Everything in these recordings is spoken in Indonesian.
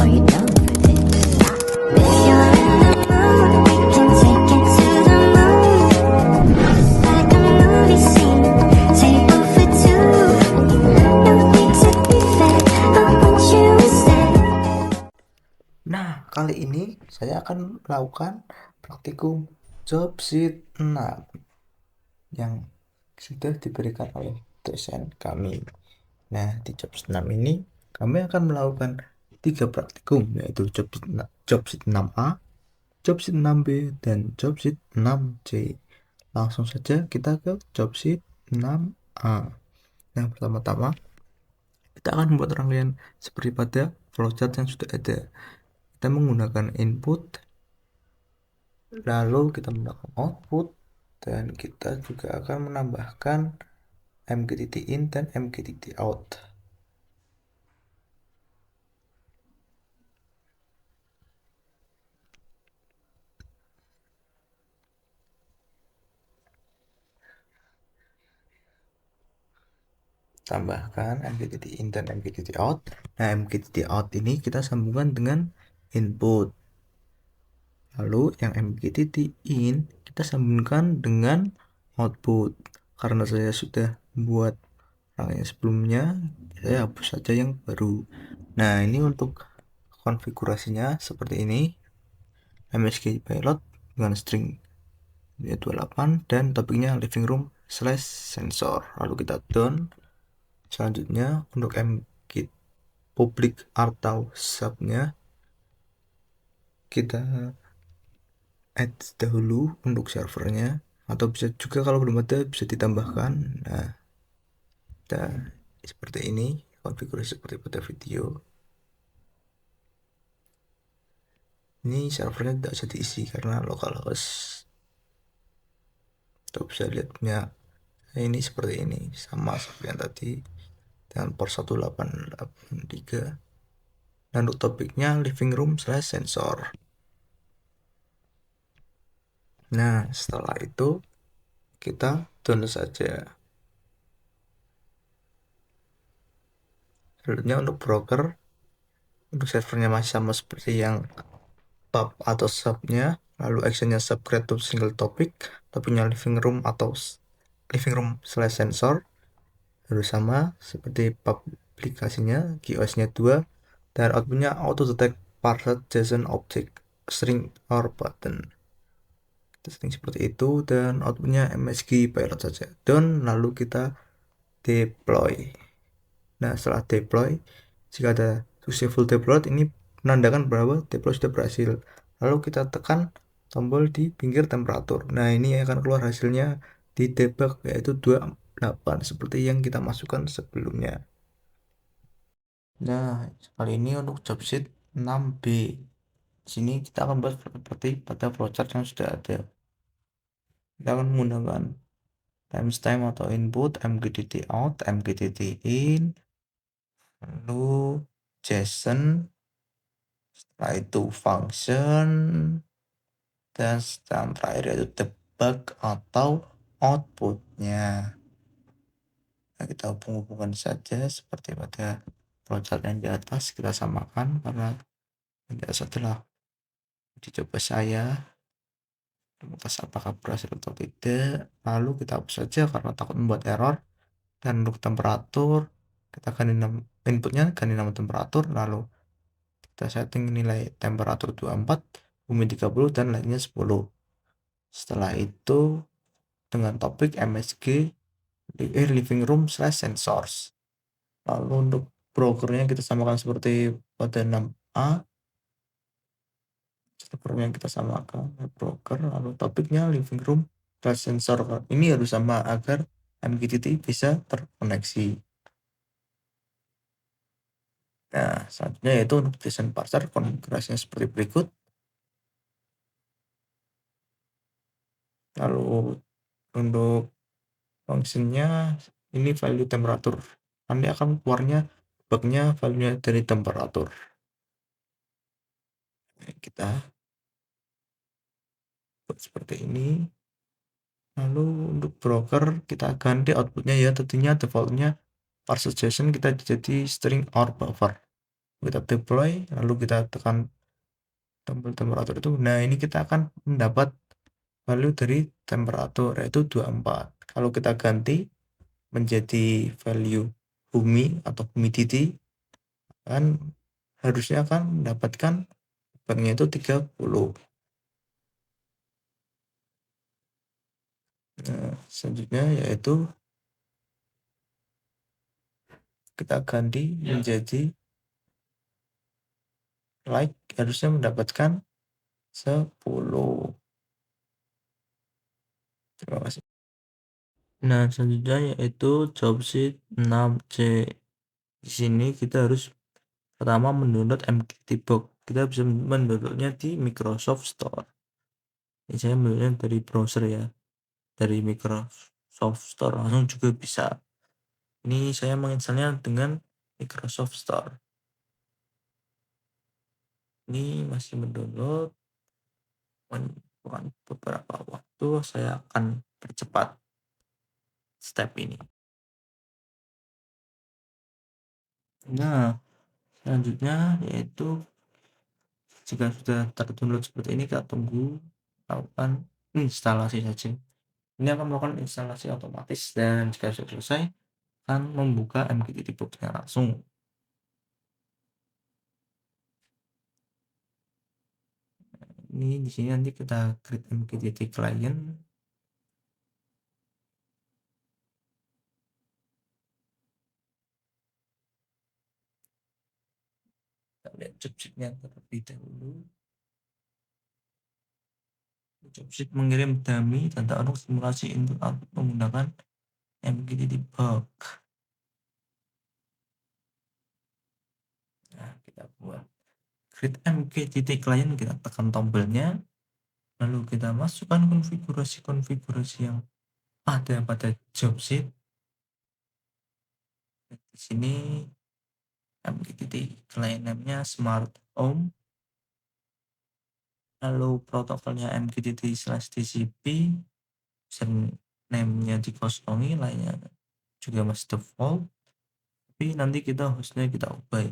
Are you down for this? If you're in the mood, we can take it to the moon. Like a movie scene, table for two. No need to be there, I want you to stay. Nah, kali ini saya akan melakukan praktikum job sheet 6 yang sudah diberikan oleh dosen kami. Nah, di job sheet 6 ini kami akan melakukan 3 praktikum, yaitu job sheet 6A, job sheet 6B, dan job sheet 6C. Langsung saja kita ke job sheet 6A. Yang pertama-tama, kita akan membuat rangkaian seperti pada flowchart yang sudah ada. Kita menggunakan input, lalu kita menggunakan output, dan kita juga akan menambahkan mg.in dan mg.out. Tambahkan mg.in dan mg.out. Nah, mg.out ini kita sambungkan dengan input, lalu yang mg.in kita sambungkan dengan output. Karena saya sudah buat yang sebelumnya, saya hapus saja yang baru. Nah, ini untuk konfigurasinya seperti ini. MSG pilot dengan string 28 dan topiknya living room slash sensor. Lalu kita done. Selanjutnya untuk mgit public atau subnya kita add dahulu untuk servernya, atau bisa juga kalau belum ada bisa ditambahkan. Nah, kita seperti ini, konfigurasi seperti pada video. Ini servernya tidak bisa diisi karena localhost. Kita bisa lihatnya ini seperti ini, sama seperti yang tadi dengan port 1883. Dan untuk topiknya living room slash sensor. Nah, setelah itu kita download saja. Selanjutnya untuk broker, untuk servernya masih sama seperti yang pub atau subnya, lalu actionnya subgrade to single topic, topiknya living room atau living room slash sensor, lalu sama seperti publikasinya, QoS-nya 2, dan outputnya auto detect parsed JSON object string or button. Setting seperti itu, dan outputnya msg pilot saja. Done, lalu kita deploy. Nah, setelah deploy, jika ada successful deployed, ini menandakan bahwa deploy sudah berhasil. Lalu kita tekan tombol di pinggir temperatur. Nah, ini akan keluar hasilnya di debug, yaitu 28 seperti yang kita masukkan sebelumnya. Nah, kali ini untuk job sheet 6B. Di sini kita akan buat seperti pada flowchart yang sudah ada. Kita akan menggunakan timestamp atau input, mg.out, mg.in, lalu JSON, setelah itu function, dan yang terakhir yaitu debug atau outputnya. Nah, kita hubung-hubungkan saja seperti pada flowchart yang di atas, kita samakan karena yang di atas adalah dicoba saya, atas apakah berhasil atau tidak. Lalu kita hapus saja karena takut membuat error. Dan untuk temperatur kita ganti inputnya, ganti nama temperatur, lalu kita setting nilai temperatur 24, bumi 30, dan lainnya 10. Setelah itu dengan topik msg living room slash sensors. Lalu untuk brokernya kita samakan seperti pada 6A. Servernya kita samakan broker, lalu topiknya living room slash sensor. Ini harus sama agar MQTT bisa terkoneksi. Nah, selanjutnya yaitu untuk desain parser, konfigurasinya seperti berikut. Lalu untuk fungsinya ini value temperatur. Nanti akan keluarnya bugnya value dari temperatur. Kita buat seperti ini. Lalu untuk broker kita ganti outputnya, ya tentunya defaultnya parser JSON kita jadi string or buffer. kita deploy, lalu kita tekan tombol temperatur itu. Nah, ini kita akan mendapat value dari temperatur, yaitu 24. Kalau kita ganti menjadi value bumi atau humidity, kan harusnya akan mendapatkan banknya itu 30. Nah, selanjutnya yaitu kita ganti menjadi like, harusnya mendapatkan 10. Terima kasih. Nah, selanjutnya yaitu job sheet 6C. Di sini kita harus pertama mendownload MQTT Kita bisa mendownloadnya di Microsoft Store. Ini saya mendownloadnya dari browser ya, dari Microsoft Store langsung juga bisa. Ini saya menginstalnya dengan Microsoft Store. Ini masih mendownload, membutuhkan beberapa waktu. Saya akan percepat step ini. Nah, selanjutnya yaitu jika sudah terdownload seperti ini, kita tunggu lakukan instalasi saja. Ini akan melakukan instalasi otomatis, dan jika sudah selesai akan membuka MQTT box-nya langsung. Ini di sini nanti kita create MQTT client. Kita lihat job sheet-nya terlebih dahulu. Job sheet mengirim dummy data untuk simulasi input output menggunakan MQTT box. Nah, kita buat create MQTT client, kita tekan tombolnya, lalu kita masukkan konfigurasi yang ada pada job sheet. Di sini MQTT client name-nya Smart Home, lalu protokolnya MQTT/TCP, username-nya dikosongi, lainnya juga masih default, tapi nanti kita hostnya kita ubah.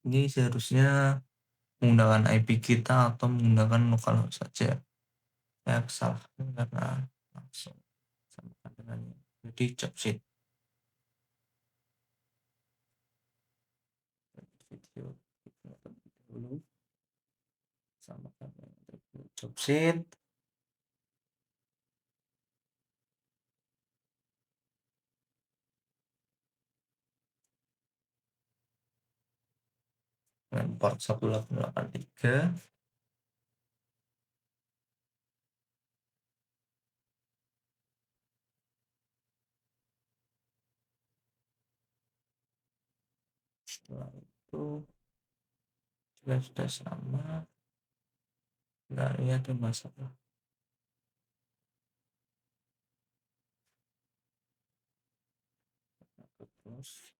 Ini seharusnya menggunakan IP kita atau menggunakan localhost saja. Saya kesalahan karena langsung samakan dengan jadi job sheet. Video dulu samakan dengan job sheet. Dengan port 1883. Setelah itu juga sudah sama. Nah, ini ada masalah. Terus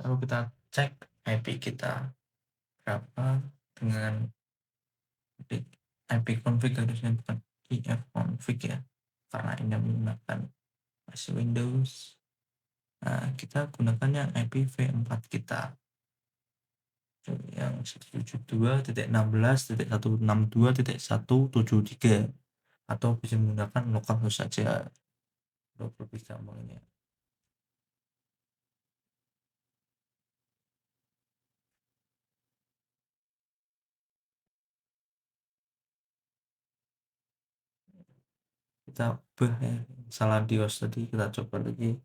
lalu kita cek IP kita berapa dengan IP config, harusnya bukan ifconfig ya, karena ini menggunakan masih Windows. Nah, kita gunakan yang IPv4 kita yang 172.16.162.173, atau bisa menggunakan localhost saja untuk lebih gampangnya. Kita ubah ya, salah di host tadi, kita coba lagi.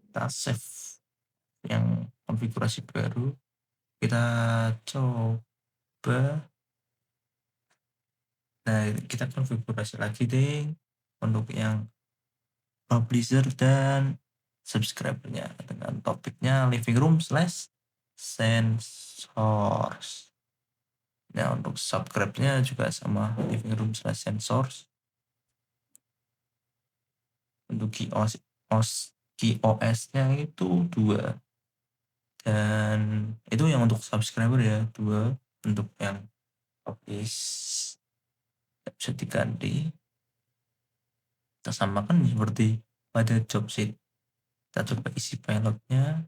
kita save yang konfigurasi baru, kita coba. Nah, kita konfigurasi lagi deh untuk yang publisher dan subscribernya dengan topiknya living room slash sensors. Nah, untuk subscribe-nya juga sama living room slash sensors. Untuk QoS-nya itu 2. Dan itu yang untuk subscriber ya, 2. Untuk yang publish bisa diganti. Kita samakan seperti pada job sheet. Kita coba isi pilotnya.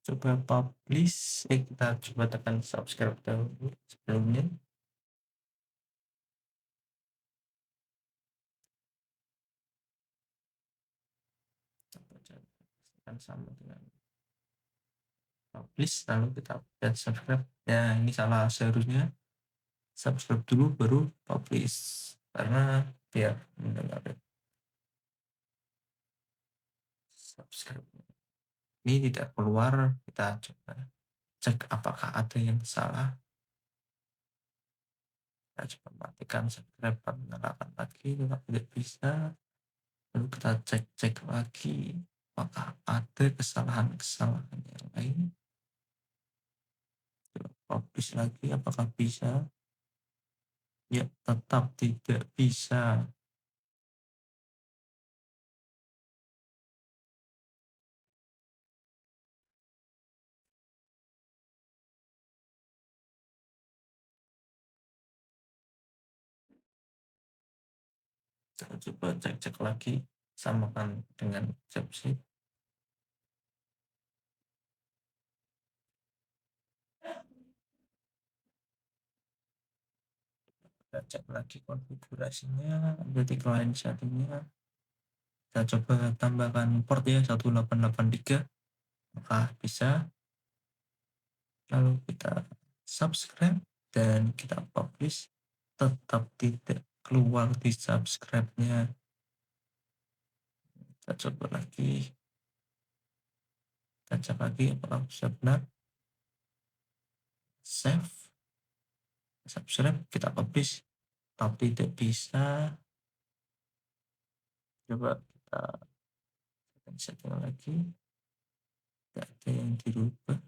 Coba publish, kita coba tekan subscribe dahulu sebelumnya. Akan sama dengan publish, lalu kita lihat subscribe. Ya, ini salah, seharusnya subscribe dulu baru publish, karena biar mendengar subscribe ini tidak keluar. Kita coba cek apakah ada yang salah. Kita coba matikan subscribe dan nyalakan lagi, tetap tidak bisa. Lalu kita cek lagi apakah ada kesalahan-kesalahan yang lain. Publish lagi, apakah bisa? Ya, tetap tidak bisa. Kita coba cek lagi, samakan dengan job sheet. Kita cek lagi konfigurasinya, berarti client settingnya. Kita coba tambahkan port ya, 1883, maka bisa. Lalu kita subscribe dan kita publish, tetap tidak keluar di subscribe-nya. Kita coba lagi, kita cek lagi apakah bisa benar. Save, subscribe, kita publish, tapi tidak bisa. Coba kita setting lagi, tidak ada yang dirubah.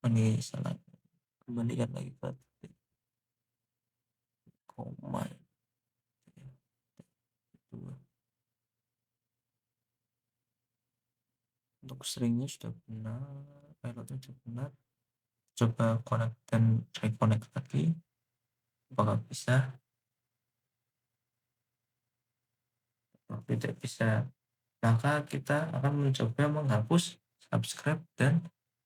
Ini salah, kembalikan lagi ke koma. Untuk stringnya sudah benar, pilotnya sudah benar. Coba connect dan reconnect lagi, apakah bisa? Kalau tidak bisa, maka kita akan mencoba menghapus subscribe dan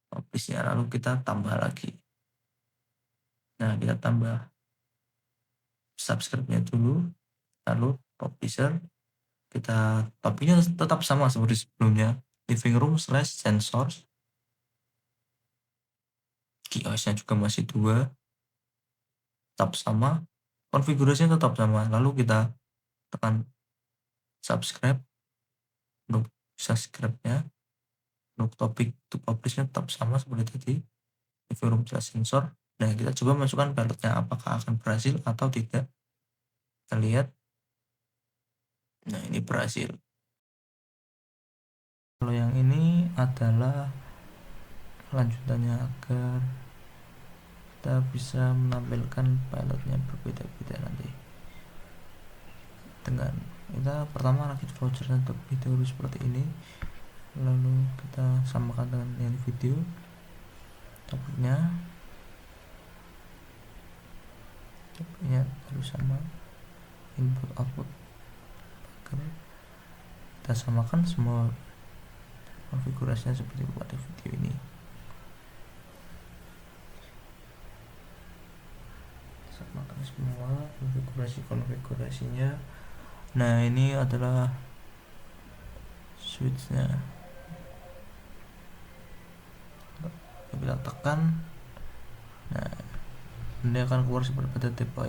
publishnya, lalu kita tambah lagi. Nah, kita tambah subscribe-nya dulu, lalu publisher. Kita topiknya tetap sama seperti sebelumnya, living room slash sensors. QoS-nya juga masih 2, tetap sama, konfigurasinya tetap sama. Lalu kita tekan subscribe untuk subscribe-nya. Untuk topik to publish-nya tetap sama seperti tadi, living room slash sensor. Nah, kita coba masukkan pilotnya, apakah akan berhasil atau tidak. Kita lihat. Nah, ini berhasil. Kalau yang ini adalah lanjutannya agar kita bisa menampilkan pilotnya berbeda-beda nanti. Dengan kita pertama rakit vouchernya terlebih dahulu seperti ini, lalu kita samakan dengan yang video. Topiknya harus sama, input output. Kita samakan semua konfigurasinya seperti pada video ini. samakan semua konfigurasinya. Nah, ini adalah switchnya. Kita tekan, nah ini akan keluar seperti pada tipe